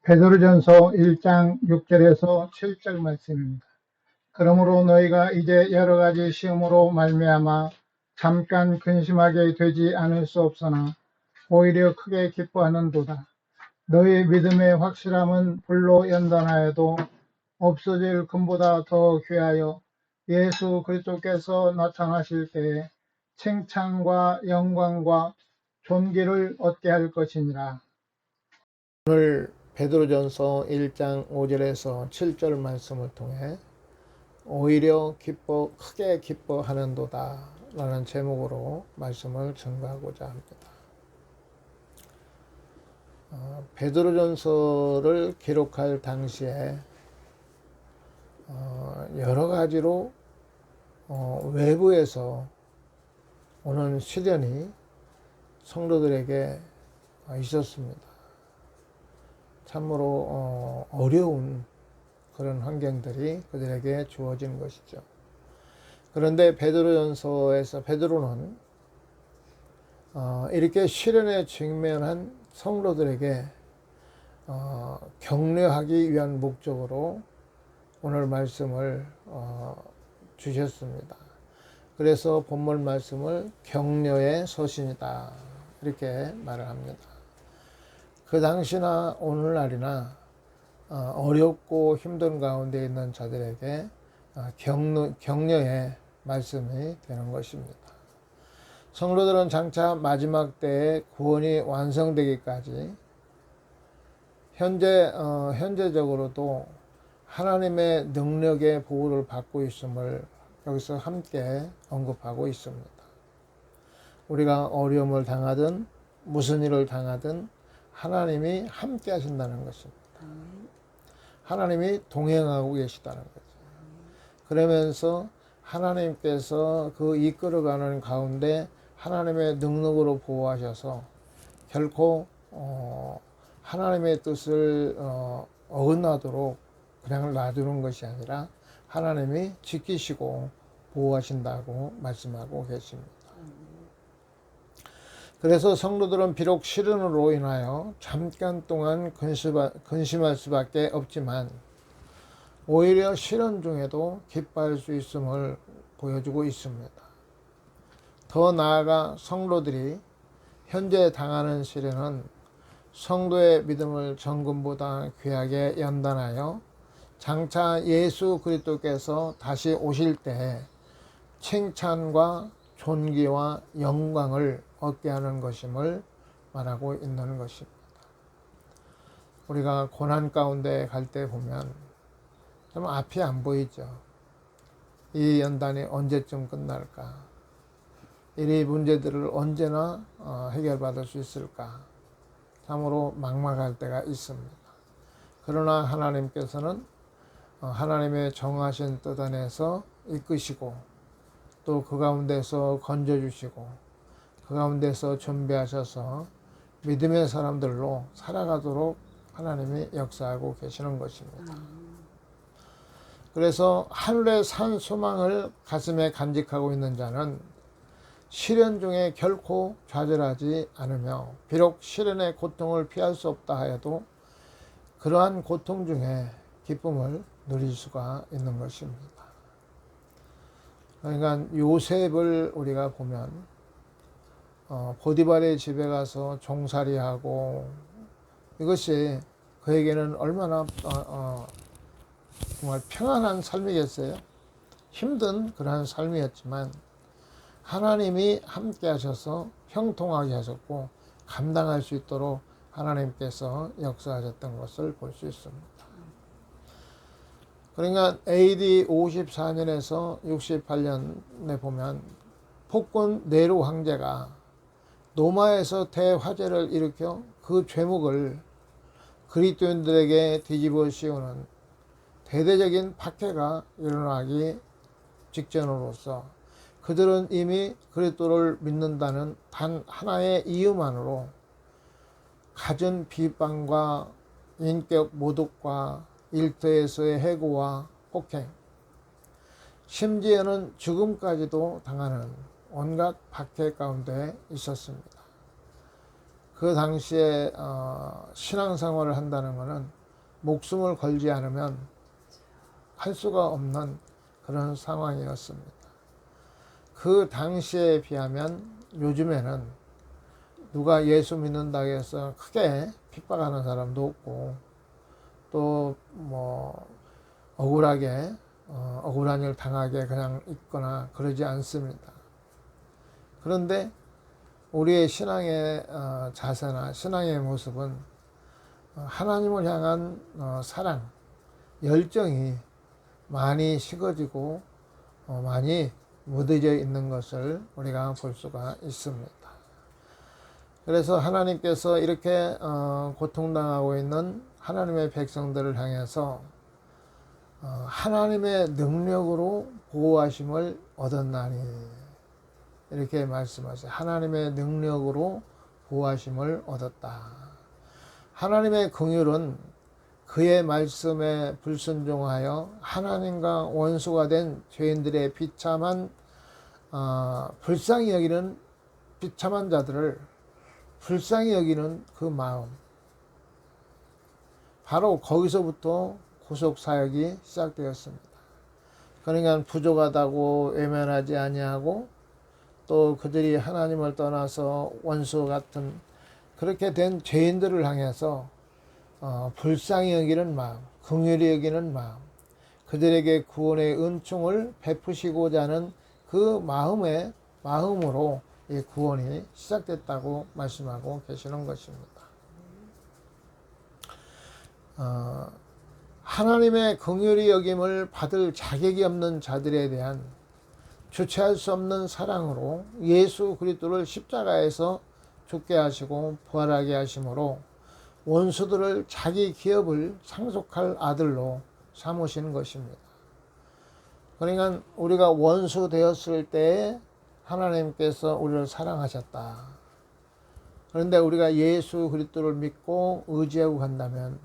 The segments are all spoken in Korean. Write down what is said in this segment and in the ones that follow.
베드로전서 1장 6절에서 7절 말씀입니다. 그러므로 너희가 이제 여러 가지 시험으로 말미암아 잠깐 근심하게 되지 않을 수 없으나 오히려 크게 기뻐하는도다. 너희 믿음의 확실함은 불로 연단하여도 없어질 금보다 더 귀하여 예수 그리스도께서 나타나실 때에 칭찬과 영광과 존귀를 얻게 할 것이니라. 오늘 베드로전서 1장 5절에서 7절 말씀을 통해 오히려 크게 기뻐하는도다 라는 제목으로 말씀을 증거하고자 합니다. 베드로전서를 기록할 당시에 여러 가지로 외부에서 오는 시련이 성도들에게 있었습니다. 참으로 어려운 그런 환경들이 그들에게 주어진 것이죠. 그런데 베드로전서에서 베드로는 이렇게 시련에 직면한 성도들에게 격려하기 위한 목적으로 오늘 말씀을 주셨습니다. 그래서 본문 말씀을 격려의 서신이다 이렇게 말을 합니다. 그 당시나 오늘날이나 어렵고 힘든 가운데 있는 자들에게 격려의 말씀이 되는 것입니다. 성도들은 장차 마지막 때에 구원이 완성되기까지 현재적으로도 하나님의 능력의 보호를 받고 있음을 여기서 함께 언급하고 있습니다. 우리가 어려움을 당하든 무슨 일을 당하든 하나님이 함께 하신다는 것입니다. 하나님이 동행하고 계시다는 거죠. 그러면서 하나님께서 그 이끌어가는 가운데 하나님의 능력으로 보호하셔서 결코 하나님의 뜻을 어긋나도록 그냥 놔두는 것이 아니라 하나님이 지키시고 보호하신다고 말씀하고 계십니다. 그래서 성도들은 비록 시련으로 인하여 잠깐 동안 근심할 수밖에 없지만 오히려 시련 중에도 기뻐할 수 있음을 보여주고 있습니다. 더 나아가 성도들이 현재 당하는 시련은 성도의 믿음을 정금보다 귀하게 연단하여 장차 예수 그리스도께서 다시 오실 때 칭찬과 존귀와 영광을 얻게 하는 것임을 말하고 있는 것입니다. 우리가 고난 가운데 갈 때 보면 좀 앞이 안 보이죠. 이 연단이 언제쯤 끝날까? 이 문제들을 언제나 해결받을 수 있을까? 참으로 막막할 때가 있습니다. 그러나 하나님께서는 하나님의 정하신 뜻 안에서 이끄시고 또 그 가운데서 건져주시고 그 가운데서 준비하셔서 믿음의 사람들로 살아가도록 하나님이 역사하고 계시는 것입니다. 그래서 하늘의 산 소망을 가슴에 간직하고 있는 자는 시련 중에 결코 좌절하지 않으며 비록 시련의 고통을 피할 수 없다 하여도 그러한 고통 중에 기쁨을 누릴 수가 있는 것입니다. 그러니까 요셉을 우리가 보면 보디발의 집에 가서 종살이하고 이것이 그에게는 얼마나 정말 평안한 삶이겠어요. 힘든 그러한 삶이었지만 하나님이 함께 하셔서 형통하게 하셨고 감당할 수 있도록 하나님께서 역사하셨던 것을 볼 수 있습니다. 그러니까 AD 54년에서 68년에 보면 폭군 네로 황제가 로마에서 대화재를 일으켜 그 죄목을 그리스도인들에게 뒤집어 씌우는 대대적인 박해가 일어나기 직전으로서 그들은 이미 그리스도를 믿는다는 단 하나의 이유만으로 갖은 비방과 인격 모독과 일터에서의 해고와 폭행, 심지어는 죽음까지도 당하는 온갖 박해 가운데 있었습니다. 그 당시에 신앙생활을 한다는 것은 목숨을 걸지 않으면 할 수가 없는 그런 상황이었습니다. 그 당시에 비하면 요즘에는 누가 예수 믿는다고 해서 크게 핍박하는 사람도 없고, 또 뭐 억울하게 억울한 일 당하게 그냥 있거나 그러지 않습니다. 그런데 우리의 신앙의 자세나 신앙의 모습은 하나님을 향한 사랑, 열정이 많이 식어지고 많이 무뎌져 있는 것을 우리가 볼 수가 있습니다. 그래서 하나님께서 이렇게 고통당하고 있는 하나님의 백성들을 향해서 하나님의 능력으로 보호하심을 얻었나니, 이렇게 말씀하세요. 하나님의 능력으로 보호하심을 얻었다. 하나님의 긍휼은 그의 말씀에 불순종하여 하나님과 원수가 된 죄인들의 비참한 불쌍히 여기는 비참한 자들을 불쌍히 여기는 그 마음, 바로 거기서부터 구속사역이 시작되었습니다. 그러니까 부족하다고 외면하지 아니하고, 또 그들이 하나님을 떠나서 원수 같은 그렇게 된 죄인들을 향해서 불쌍히 여기는 마음, 긍휼히 여기는 마음, 그들에게 구원의 은총을 베푸시고자 하는 그 마음으로 이 구원이 시작됐다고 말씀하고 계시는 것입니다. 하나님의 긍휼히 여김을 받을 자격이 없는 자들에 대한 주체할 수 없는 사랑으로 예수 그리스도를 십자가에서 죽게 하시고 부활하게 하심으로 원수들을 자기 기업을 상속할 아들로 삼으신 것입니다. 그러니까 우리가 원수 되었을 때에 하나님께서 우리를 사랑하셨다. 그런데 우리가 예수 그리스도를 믿고 의지하고 간다면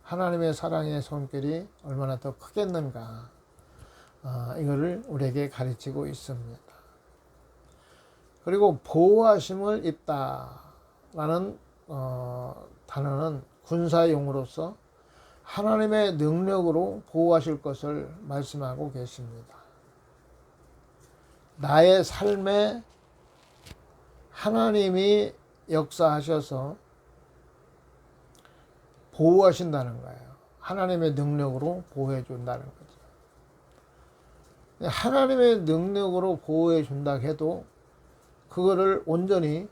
하나님의 사랑의 손길이 얼마나 더 크겠는가, 이거를 우리에게 가르치고 있습니다. 그리고 보호하심을 입다라는 단어는 군사용어로서 하나님의 능력으로 보호하실 것을 말씀하고 계십니다. 나의 삶에 하나님이 역사하셔서 보호하신다는 거예요. 하나님의 능력으로 보호해 준다는 거죠. 하나님의 능력으로 보호해 준다 해도 그거를 온전히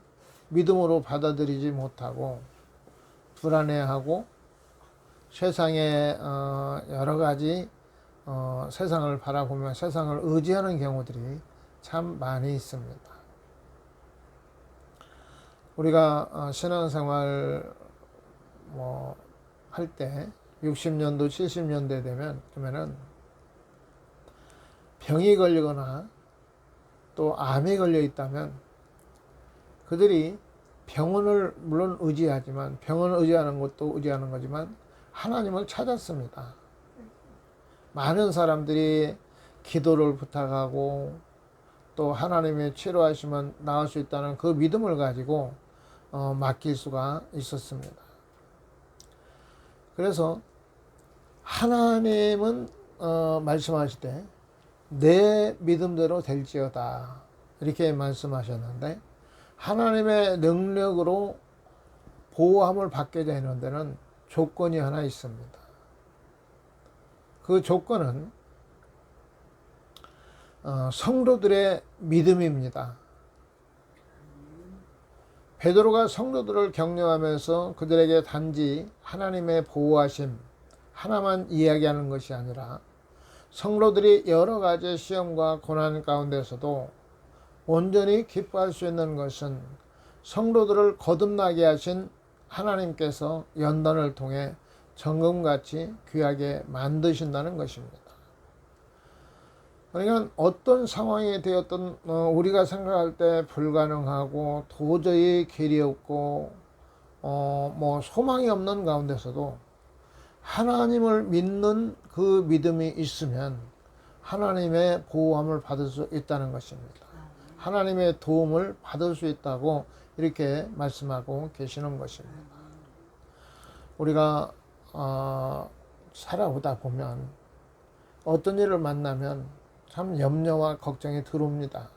믿음으로 받아들이지 못하고 불안해하고 세상에 여러 가지 세상을 바라보며 세상을 의지하는 경우들이 참 많이 있습니다. 우리가 신앙생활 할 때 60년도 70년대 그러면은 병이 걸리거나 또 암이 걸려 있다면 그들이 병원을 물론 의지하지만, 병원을 의지하는 것도 의지하는 거지만 하나님을 찾았습니다. 많은 사람들이 기도를 부탁하고 또 하나님의 치료하시면 나을 수 있다는 그 믿음을 가지고 맡길 수가 있었습니다. 그래서 하나님은 말씀하실 때 내 믿음대로 될지어다 이렇게 말씀하셨는데, 하나님의 능력으로 보호함을 받게 되는 데는 조건이 하나 있습니다. 그 조건은 성도들의 믿음입니다. 베드로가 성도들을 격려하면서 그들에게 단지 하나님의 보호하심 하나만 이야기하는 것이 아니라 성도들이 여러 가지 시험과 고난 가운데서도 온전히 기뻐할 수 있는 것은 성도들을 거듭나게 하신 하나님께서 연단을 통해 정금같이 귀하게 만드신다는 것입니다. 그러니까 어떤 상황이 되었던 우리가 생각할 때 불가능하고 도저히 길이 없고 소망이 없는 가운데서도 하나님을 믿는 그 믿음이 있으면 하나님의 보호함을 받을 수 있다는 것입니다. 하나님의 도움을 받을 수 있다고 이렇게 말씀하고 계시는 것입니다. 우리가 살아오다 보면 어떤 일을 만나면 참 염려와 걱정이 들어옵니다.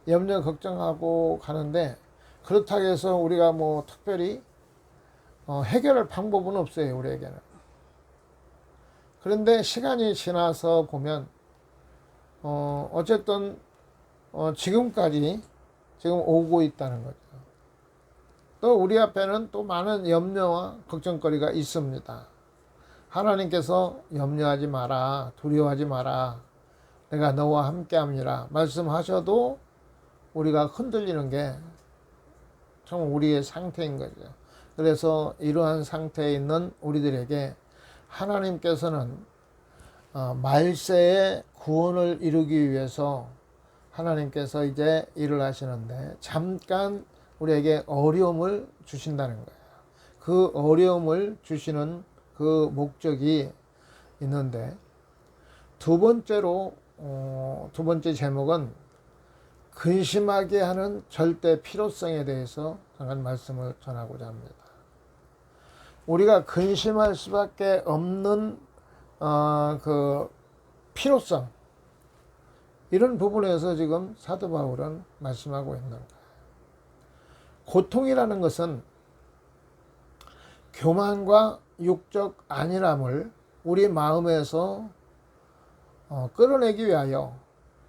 염려 걱정하고 가는데 그렇다고 해서 우리가 뭐 특별히 해결할 방법은 없어요, 우리에게는. 그런데 시간이 지나서 보면 어쨌든 지금까지 지금 오고 있다는 거죠. 또 우리 앞에는 또 많은 염려와 걱정거리가 있습니다. 하나님께서 염려하지 마라, 두려워하지 마라, 내가 너와 함께함이라 말씀하셔도 우리가 흔들리는 게 참 우리의 상태인 거죠. 그래서 이러한 상태에 있는 우리들에게 하나님께서는 말세의 구원을 이루기 위해서 하나님께서 이제 일을 하시는데 잠깐 우리에게 어려움을 주신다는 거예요. 그 어려움을 주시는 그 목적이 있는데 두 번째 제목은 근심하게 하는 절대 필요성에 대해서 잠깐 말씀을 전하고자 합니다. 우리가 근심할 수밖에 없는 그 필요성, 이런 부분에서 지금 사도 바울은 말씀하고 있는 거예요. 고통이라는 것은 교만과 육적 안일함을 우리 마음에서 끌어내기 위하여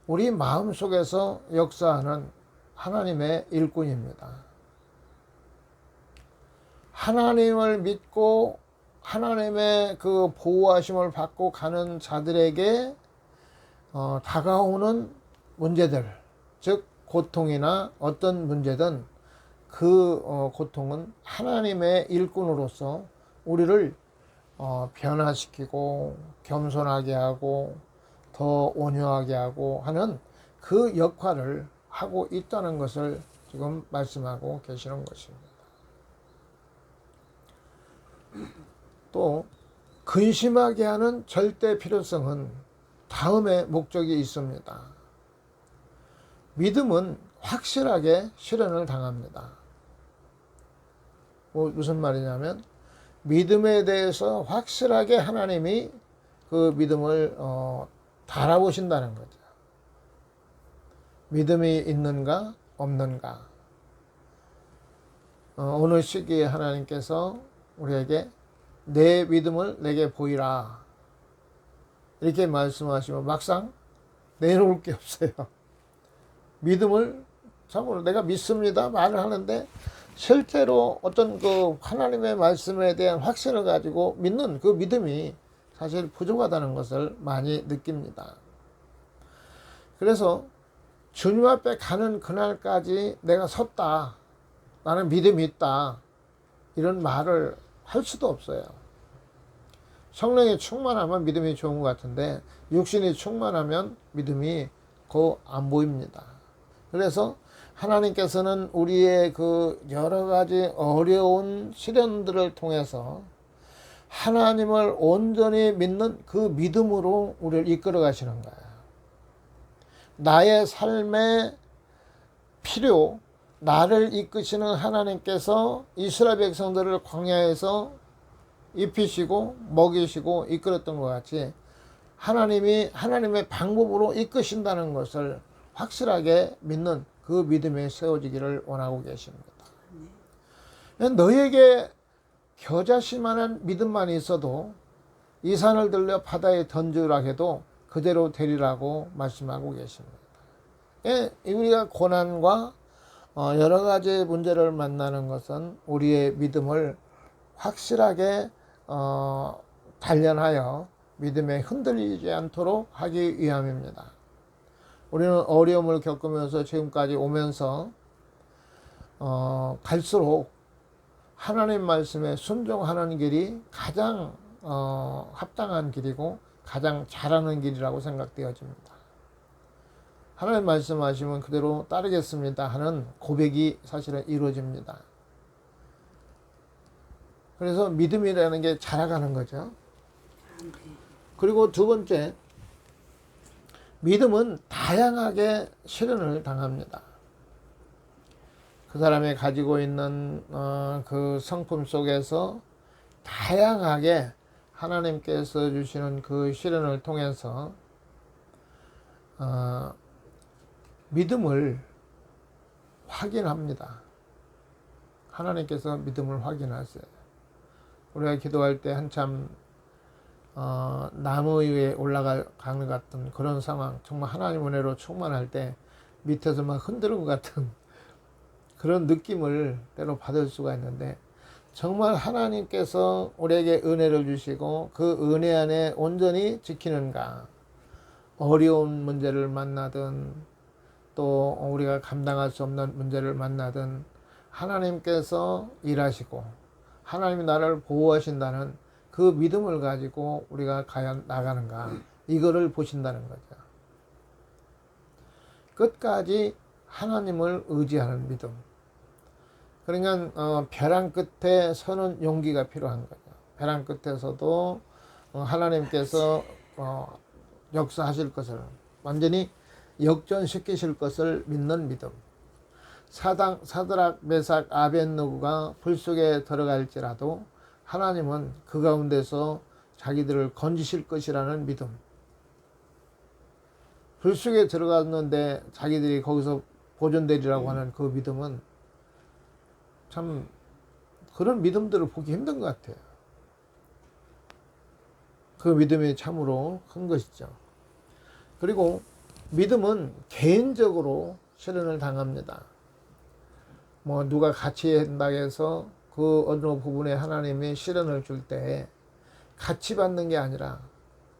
우리 마음속에서 역사하는 하나님의 일꾼입니다. 하나님을 믿고 하나님의 그 보호하심을 받고 가는 자들에게 다가오는 문제들, 즉 고통이나 어떤 문제든 그 고통은 하나님의 일꾼으로서 우리를 변화시키고 겸손하게 하고 더 온유하게 하고 하는 그 역할을 하고 있다는 것을 지금 말씀하고 계시는 것입니다. 또 근심하게 하는 절대 필요성은 다음의 목적이 있습니다. 믿음은 확실하게 실현을 당합니다. 무슨 말이냐면 믿음에 대해서 확실하게 하나님이 그 믿음을 달아보신다는 거죠. 믿음이 있는가 없는가. 어느 시기에 하나님께서 우리에게 내 믿음을 내게 보이라 이렇게 말씀하시면 막상 내놓을 게 없어요. 믿음을 참고로 내가 믿습니다 말을 하는데 실제로 어떤 그 하나님의 말씀에 대한 확신을 가지고 믿는 그 믿음이 사실 부족하다는 것을 많이 느낍니다. 그래서 주님 앞에 가는 그날까지 내가 섰다, 나는 믿음이 있다, 이런 말을 할 수도 없어요. 성령이 충만하면 믿음이 좋은 것 같은데 육신이 충만하면 믿음이 거의 안 보입니다. 그래서 하나님께서는 우리의 그 여러 가지 어려운 시련들을 통해서 하나님을 온전히 믿는 그 믿음으로 우리를 이끌어 가시는 거예요. 나의 삶의 필요, 나를 이끄시는 하나님께서 이스라엘 백성들을 광야에서 입히시고 먹이시고 이끌었던 것 같이 하나님이 하나님의 방법으로 이끄신다는 것을 확실하게 믿는 그 믿음에 세워지기를 원하고 계십니다. 너에게 겨자씨만한 믿음만 있어도 이 산을 들려 바다에 던지라 해도 그대로 되리라고 말씀하고 계십니다. 우리가 고난과 여러 가지 문제를 만나는 것은 우리의 믿음을 확실하게 단련하여 믿음에 흔들리지 않도록 하기 위함입니다. 우리는 어려움을 겪으면서 지금까지 오면서 갈수록 하나님 말씀에 순종하는 길이 가장 합당한 길이고 가장 잘하는 길이라고 생각되어집니다. 하나님 말씀하시면 그대로 따르겠습니다 하는 고백이 사실은 이루어집니다. 그래서 믿음이라는 게 자라가는 거죠. 그리고 두 번째, 믿음은 다양하게 실현을 당합니다. 그 사람이 가지고 있는 그 성품 속에서 다양하게 하나님께서 주시는 그 시련을 통해서 믿음을 확인합니다. 하나님께서 믿음을 확인하세요. 우리가 기도할 때 한참 나무 위에 올라가는 것 같은 그런 상황, 정말 하나님 은혜로 충만할 때 밑에서 막 흔드는 것 같은 그런 느낌을 때로 받을 수가 있는데, 정말 하나님께서 우리에게 은혜를 주시고 그 은혜 안에 온전히 지키는가, 어려운 문제를 만나든 또 우리가 감당할 수 없는 문제를 만나든 하나님께서 일하시고 하나님이 나를 보호하신다는 그 믿음을 가지고 우리가 과연 나가는가, 이거를 보신다는 거죠. 끝까지 하나님을 의지하는 믿음. 그러니까 벼랑 끝에 서는 용기가 필요한 거죠. 벼랑 끝에서도 하나님께서 역사하실 것을, 완전히 역전시키실 것을 믿는 믿음. 사드락, 메삭, 아벳느고가 불 속에 들어갈지라도 하나님은 그 가운데서 자기들을 건지실 것이라는 믿음. 불 속에 들어갔는데 자기들이 거기서 보존되리라고 하는 그 믿음은 참, 그런 믿음들을 보기 힘든 것 같아요. 그 믿음이 참으로 큰 것이죠. 그리고 믿음은 개인적으로 시련을 당합니다. 뭐 누가 같이 한다고 해서 그 어느 부분에 하나님이 시련을 줄 때 같이 받는 게 아니라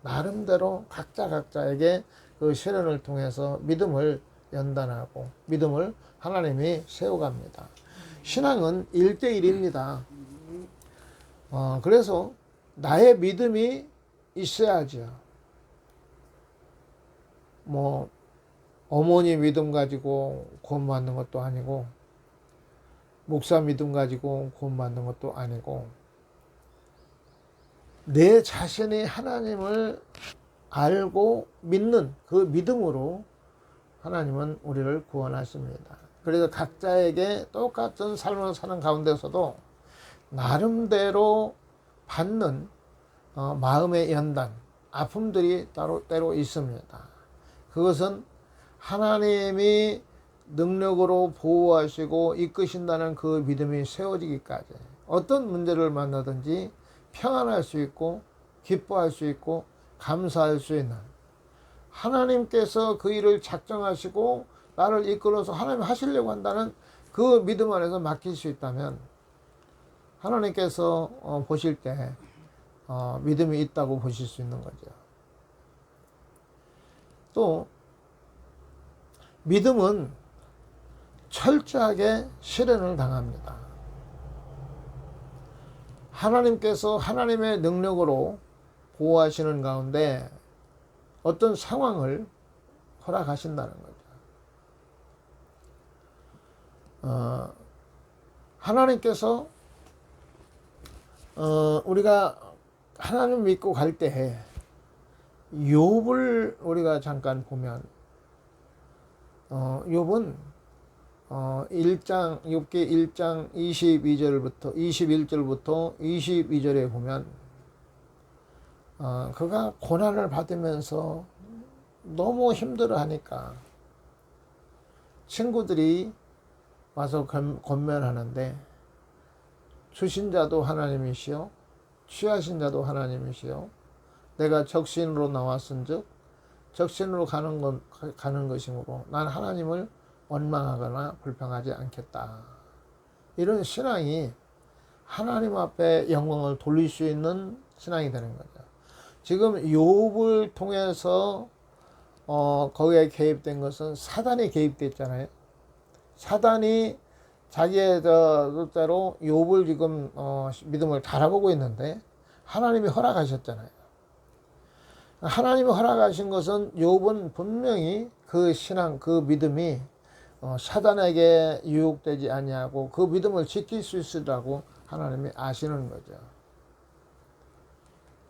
나름대로 각자에게 그 시련을 통해서 믿음을 연단하고 믿음을 하나님이 세워갑니다. 신앙은 1대1입니다. 그래서 나의 믿음이 있어야죠. 뭐 어머니 믿음 가지고 구원받는 것도 아니고, 목사 믿음 가지고 구원받는 것도 아니고, 내 자신이 하나님을 알고 믿는 그 믿음으로 하나님은 우리를 구원하십니다. 그래서 각자에게 똑같은 삶을 사는 가운데서도 나름대로 받는 마음의 연단, 아픔들이 때로 있습니다. 그것은 하나님이 능력으로 보호하시고 이끄신다는 그 믿음이 세워지기까지 어떤 문제를 만나든지 평안할 수 있고 기뻐할 수 있고 감사할 수 있는, 하나님께서 그 일을 작정하시고 나를 이끌어서 하나님 하시려고 한다는 그 믿음 안에서 맡길 수 있다면 하나님께서 보실 때 믿음이 있다고 보실 수 있는 거죠. 또 믿음은 철저하게 시련을 당합니다. 하나님께서 하나님의 능력으로 보호하시는 가운데 어떤 상황을 허락하신다는 거죠. 하나님께서 우리가 하나님 믿고 갈 때 욥을 우리가 잠깐 보면, 욥은 욥기 1장 22절부터 21절부터 22절에 보면 그가 고난을 받으면서 너무 힘들어하니까 친구들이 와서 권면하는데, 주신 자도 하나님이시요 취하신 자도 하나님이시요 내가 적신으로 나왔은즉 적신으로 가는 것이므로 난 하나님을 원망하거나 불평하지 않겠다. 이런 신앙이 하나님 앞에 영광을 돌릴 수 있는 신앙이 되는 거죠. 지금 욥을 통해서 거기에 개입된 것은 사단이 개입됐잖아요. 사단이 자기의 뜻대로 욥을 지금 믿음을 달아보고 있는데 하나님이 허락하셨잖아요. 하나님이 허락하신 것은 욥은 분명히 그 신앙, 그 믿음이 사단에게 유혹되지 아니하고 그 믿음을 지킬 수 있으라고 하나님이 아시는 거죠.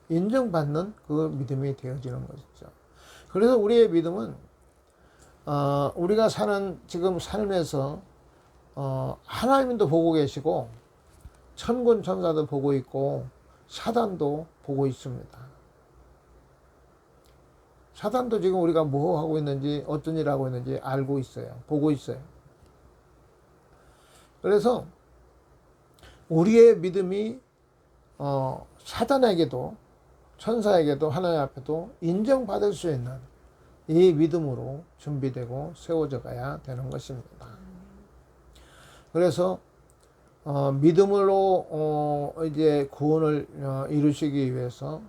인정받는 그 믿음이 되어지는 것이죠. 그래서 우리의 믿음은 우리가 사는 지금 삶에서 하나님도 보고 계시고 천군 천사도 보고 있고 사단도 보고 있습니다. 사단도 지금 우리가 뭐 하고 있는지 어떤 일 하고 있는지 알고 있어요. 보고 있어요. 그래서 우리의 믿음이 사단에게도 천사에게도 하나님 앞에도 인정받을 수 있는 이 믿음으로 준비되고 세워져 가야 되는 것입니다. 그래서 믿음으로 이제 구원을 이루시기 위해서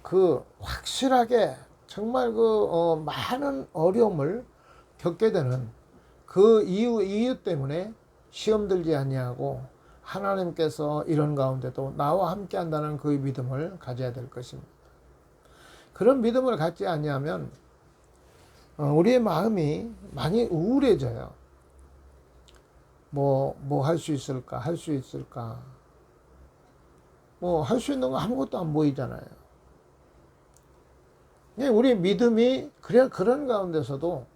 그 확실하게 정말 그 많은 어려움을 겪게 되는 그 이유 때문에 시험 들지 아니하고 하나님께서 이런 가운데도 나와 함께 한다는 그 믿음을 가져야 될 것입니다. 그런 믿음을 갖지 아니하면 우리의 마음이 많이 우울해져요. 뭐 할 수 있을까? 할 수 있을까? 뭐 할 수 있는 거 아무것도 안 보이잖아요. 우리 믿음이 그런 가운데서도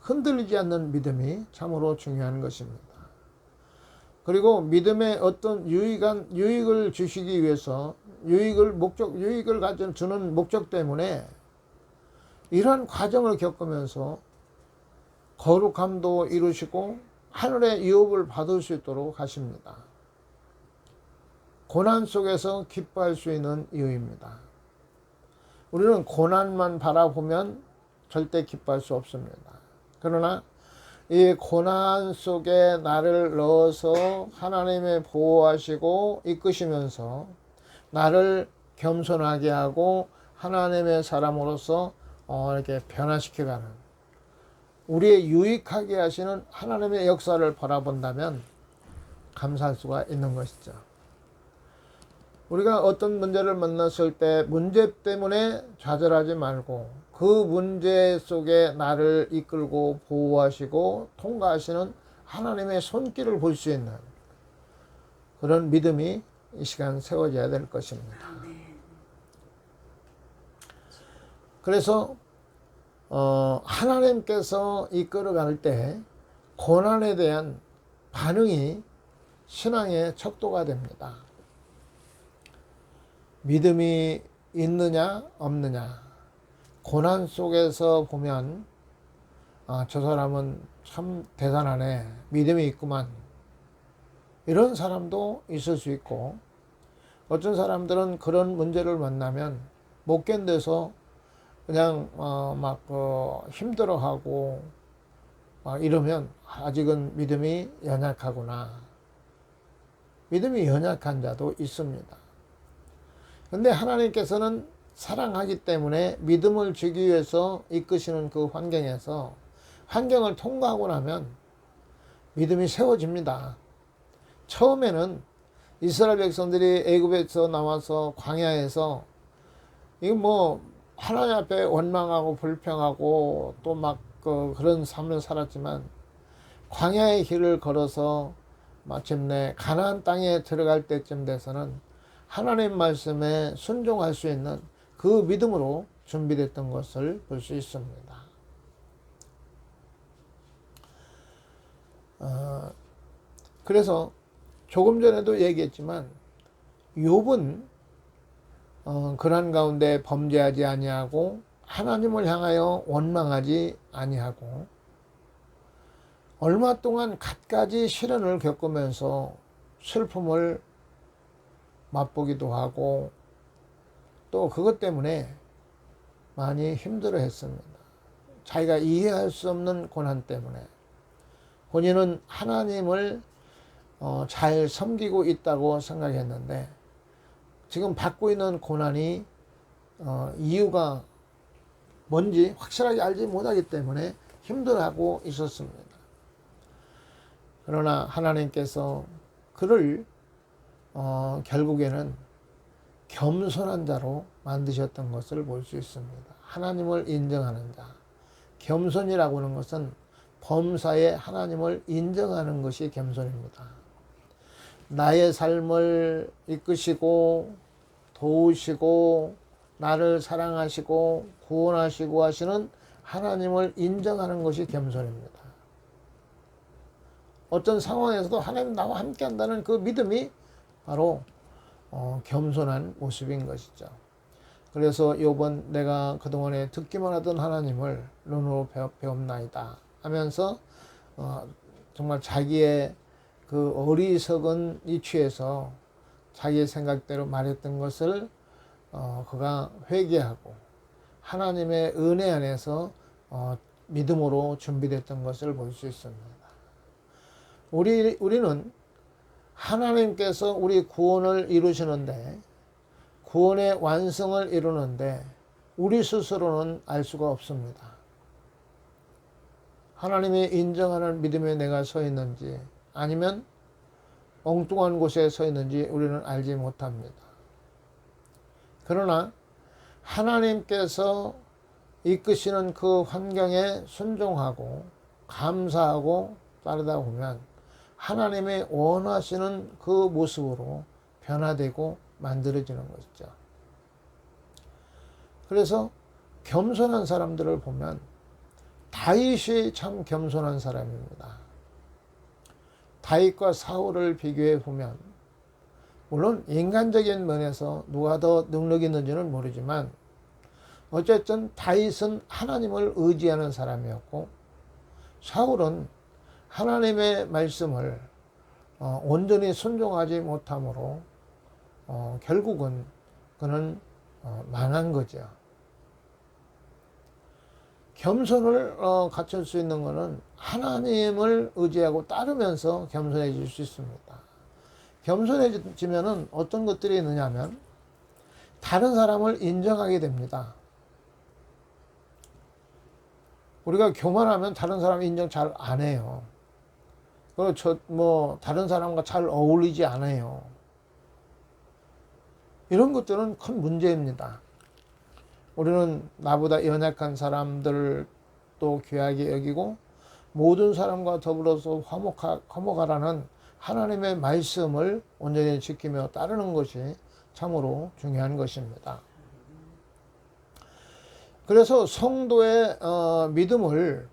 흔들리지 않는 믿음이 참으로 중요한 것입니다. 그리고 믿음의 어떤 유익을 주시기 위해서 유익을 주는 목적 때문에 이러한 과정을 겪으면서 거룩함도 이루시고 하늘의 유업을 받을 수 있도록 하십니다. 고난 속에서 기뻐할 수 있는 이유입니다. 우리는 고난만 바라보면 절대 기뻐할 수 없습니다. 그러나 이 고난 속에 나를 넣어서 하나님의 보호하시고 이끄시면서 나를 겸손하게 하고 하나님의 사람으로서 이렇게 변화시켜가는 우리의 유익하게 하시는 하나님의 역사를 바라본다면 감사할 수가 있는 것이죠. 우리가 어떤 문제를 만났을 때 문제 때문에 좌절하지 말고 그 문제 속에 나를 이끌고 보호하시고 통과하시는 하나님의 손길을 볼 수 있는 그런 믿음이 이 시간 세워져야 될 것입니다. 그래서 하나님께서 이끌어갈 때 고난에 대한 반응이 신앙의 척도가 됩니다. 믿음이 있느냐 없느냐 고난 속에서 보면 저 사람은 참 대단하네, 믿음이 있구만, 이런 사람도 있을 수 있고, 어떤 사람들은 그런 문제를 만나면 못 견뎌서 그냥 힘들어하고 이러면 아직은 믿음이 연약하구나, 믿음이 연약한 자도 있습니다. 근데 하나님께서는 사랑하기 때문에 믿음을 주기 위해서 이끄시는 그 환경을 통과하고 나면 믿음이 세워집니다. 처음에는 이스라엘 백성들이 애굽에서 나와서 광야에서 이거 하나님 앞에 원망하고 불평하고 또 그런 삶을 살았지만 광야의 길을 걸어서 마침내 가나안 땅에 들어갈 때쯤 돼서는 하나님 말씀에 순종할 수 있는 그 믿음으로 준비됐던 것을 볼 수 있습니다. 그래서 조금 전에도 얘기했지만 욥은 그러한 가운데 범죄하지 아니하고 하나님을 향하여 원망하지 아니하고 얼마 동안 갖가지 시련을 겪으면서 슬픔을 맛보기도 하고 또 그것 때문에 많이 힘들어 했습니다. 자기가 이해할 수 없는 고난 때문에 본인은 하나님을 잘 섬기고 있다고 생각했는데 지금 받고 있는 고난이 이유가 뭔지 확실하게 알지 못하기 때문에 힘들어하고 있었습니다. 그러나 하나님께서 그를 결국에는 겸손한 자로 만드셨던 것을 볼 수 있습니다. 하나님을 인정하는 자. 겸손이라고 하는 것은 범사에 하나님을 인정하는 것이 겸손입니다. 나의 삶을 이끄시고 도우시고 나를 사랑하시고 구원하시고 하시는 하나님을 인정하는 것이 겸손입니다. 어떤 상황에서도 하나님 나와 함께 한다는 그 믿음이 바로 겸손한 모습인 것이죠. 그래서 요번 내가 그동안에 듣기만 하던 하나님을 눈으로 배웁나이다 하면서 정말 자기의 그 어리석은 이취에서 자기의 생각대로 말했던 것을 그가 회개하고 하나님의 은혜 안에서 믿음으로 준비됐던 것을 볼 수 있습니다. 우리는 하나님께서 우리 구원을 이루시는데, 구원의 완성을 이루는데 우리 스스로는 알 수가 없습니다. 하나님이 인정하는 믿음에 내가 서 있는지 아니면 엉뚱한 곳에 서 있는지 우리는 알지 못합니다. 그러나 하나님께서 이끄시는 그 환경에 순종하고 감사하고 따르다 보면 하나님의 원하시는 그 모습으로 변화되고 만들어지는 것이죠. 그래서 겸손한 사람들을 보면 다윗이 참 겸손한 사람입니다. 다윗과 사울을 비교해 보면 물론 인간적인 면에서 누가 더 능력이 있는지는 모르지만 어쨌든 다윗은 하나님을 의지하는 사람이었고 사울은 하나님의 말씀을 온전히 순종하지 못함으로 결국은 그는 망한 거죠. 겸손을 갖출 수 있는 것은 하나님을 의지하고 따르면서 겸손해질 수 있습니다. 겸손해지면은 어떤 것들이 있느냐면 다른 사람을 인정하게 됩니다. 우리가 교만하면 다른 사람 인정 잘 안 해요. 그리고 다른 사람과 잘 어울리지 않아요. 이런 것들은 큰 문제입니다. 우리는 나보다 연약한 사람들을 또 귀하게 여기고 모든 사람과 더불어서 화목하라는 하나님의 말씀을 온전히 지키며 따르는 것이 참으로 중요한 것입니다. 그래서 성도의 믿음을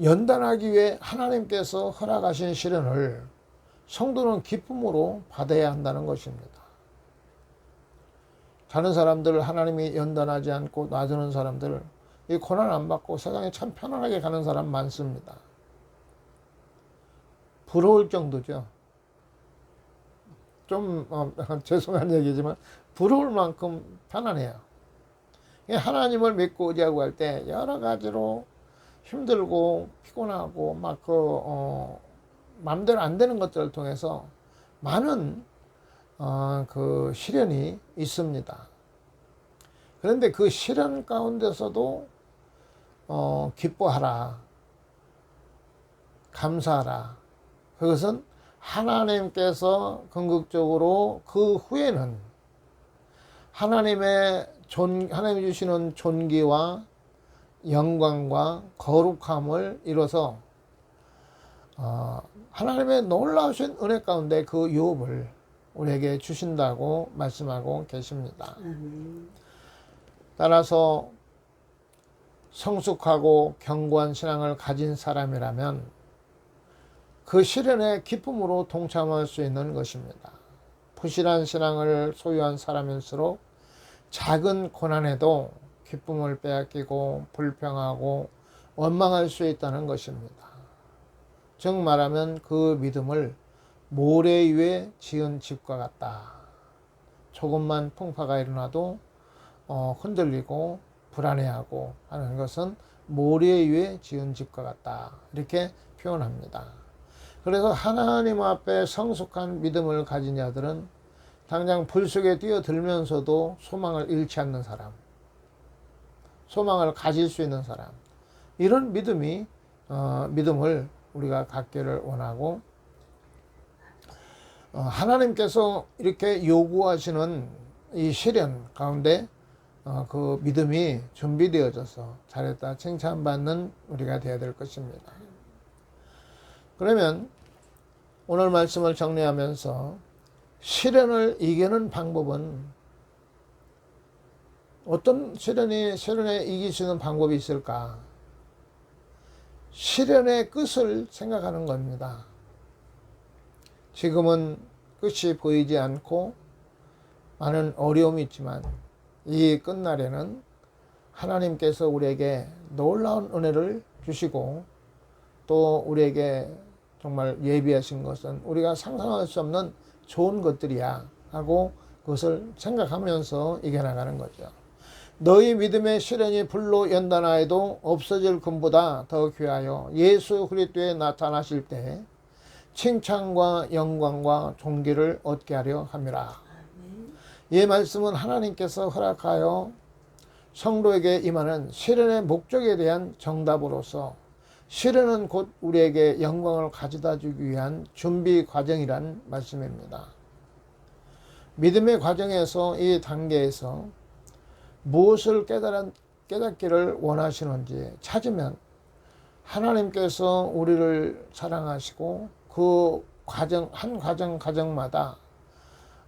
연단하기 위해 하나님께서 허락하신 시련을 성도는 기쁨으로 받아야 한다는 것입니다. 다른 사람들을 하나님이 연단하지 않고 놔주는 사람들, 이 고난 안 받고 세상에 참 편안하게 가는 사람 많습니다. 부러울 정도죠. 좀 죄송한 얘기지만 부러울 만큼 편안해요. 하나님을 믿고 의지하고 할 때 여러 가지로 힘들고 피곤하고 마음대로 안 되는 것들을 통해서 많은 그 시련이 있습니다. 그런데 그 시련 가운데서도 기뻐하라, 감사하라. 그것은 하나님께서 궁극적으로 그 후에는 하나님이 주시는 존귀와 영광과 거룩함을 이뤄서 하나님의 놀라우신 은혜 가운데 그 유업을 우리에게 주신다고 말씀하고 계십니다. 따라서 성숙하고 견고한 신앙을 가진 사람이라면 그 시련에 기쁨으로 동참할 수 있는 것입니다. 부실한 신앙을 소유한 사람일수록 작은 고난에도 기쁨을 빼앗기고 불평하고 원망할 수 있다는 것입니다. 즉 말하면 그 믿음을 모래 위에 지은 집과 같다. 조금만 풍파가 일어나도 흔들리고 불안해하고 하는 것은 모래 위에 지은 집과 같다. 이렇게 표현합니다. 그래서 하나님 앞에 성숙한 믿음을 가진 자들은 당장 불 속에 뛰어들면서도 소망을 잃지 않는 사람, 소망을 가질 수 있는 사람, 이런 믿음을 우리가 갖기를 원하고, 하나님께서 이렇게 요구하시는 이 시련 가운데 그 믿음이 준비되어져서 잘했다 칭찬받는 우리가 되어야 될 것입니다. 그러면 오늘 말씀을 정리하면서 시련을 이기는 방법은 어떤 시련에 이길 수 있는 방법이 있을까? 시련의 끝을 생각하는 겁니다. 지금은 끝이 보이지 않고 많은 어려움이 있지만 이 끝날에는 하나님께서 우리에게 놀라운 은혜를 주시고 또 우리에게 정말 예비하신 것은 우리가 상상할 수 없는 좋은 것들이야 하고 그것을 생각하면서 이겨나가는 거죠. 너희 믿음의 시련이 불로 연단하여도 없어질 금보다 더 귀하여 예수 그리스도에 나타나실 때 칭찬과 영광과 존귀를 얻게 하려 함이라. 이 말씀은 하나님께서 허락하여 성도에게 임하는 시련의 목적에 대한 정답으로서 시련은 곧 우리에게 영광을 가져다 주기 위한 준비 과정이란 말씀입니다. 믿음의 과정에서 이 단계에서 무엇을 깨닫기를 원하시는지 찾으면 하나님께서 우리를 사랑하시고 그 과정 한 과정마다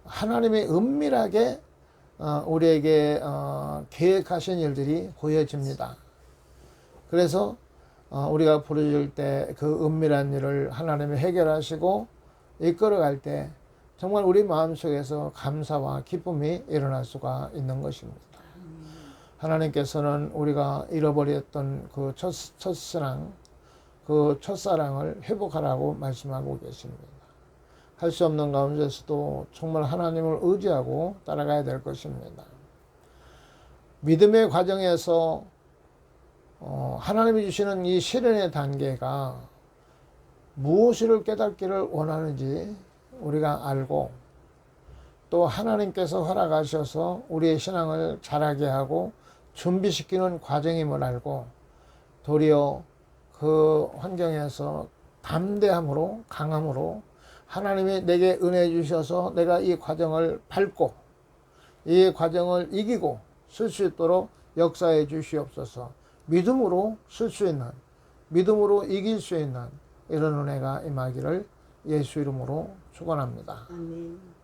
하나님이 은밀하게 우리에게 계획하신 일들이 보여집니다. 그래서 우리가 부르짖을 때 그 은밀한 일을 하나님이 해결하시고 이끌어갈 때 정말 우리 마음속에서 감사와 기쁨이 일어날 수가 있는 것입니다. 하나님께서는 우리가 잃어버렸던 그 첫사랑, 그 첫사랑을 회복하라고 말씀하고 계십니다. 할 수 없는 가운데서도 정말 하나님을 의지하고 따라가야 될 것입니다. 믿음의 과정에서 하나님이 주시는 이 시련의 단계가 무엇을 깨닫기를 원하는지 우리가 알고 또 하나님께서 허락하셔서 우리의 신앙을 자라게 하고 준비시키는 과정임을 알고 도리어 그 환경에서 담대함으로 강함으로 하나님이 내게 은혜 주셔서 내가 이 과정을 밟고 이 과정을 이기고 쓸 수 있도록 역사해 주시옵소서. 믿음으로 쓸 수 있는, 믿음으로 이길 수 있는 이런 은혜가 임하기를 예수 이름으로 축원합니다. 아멘.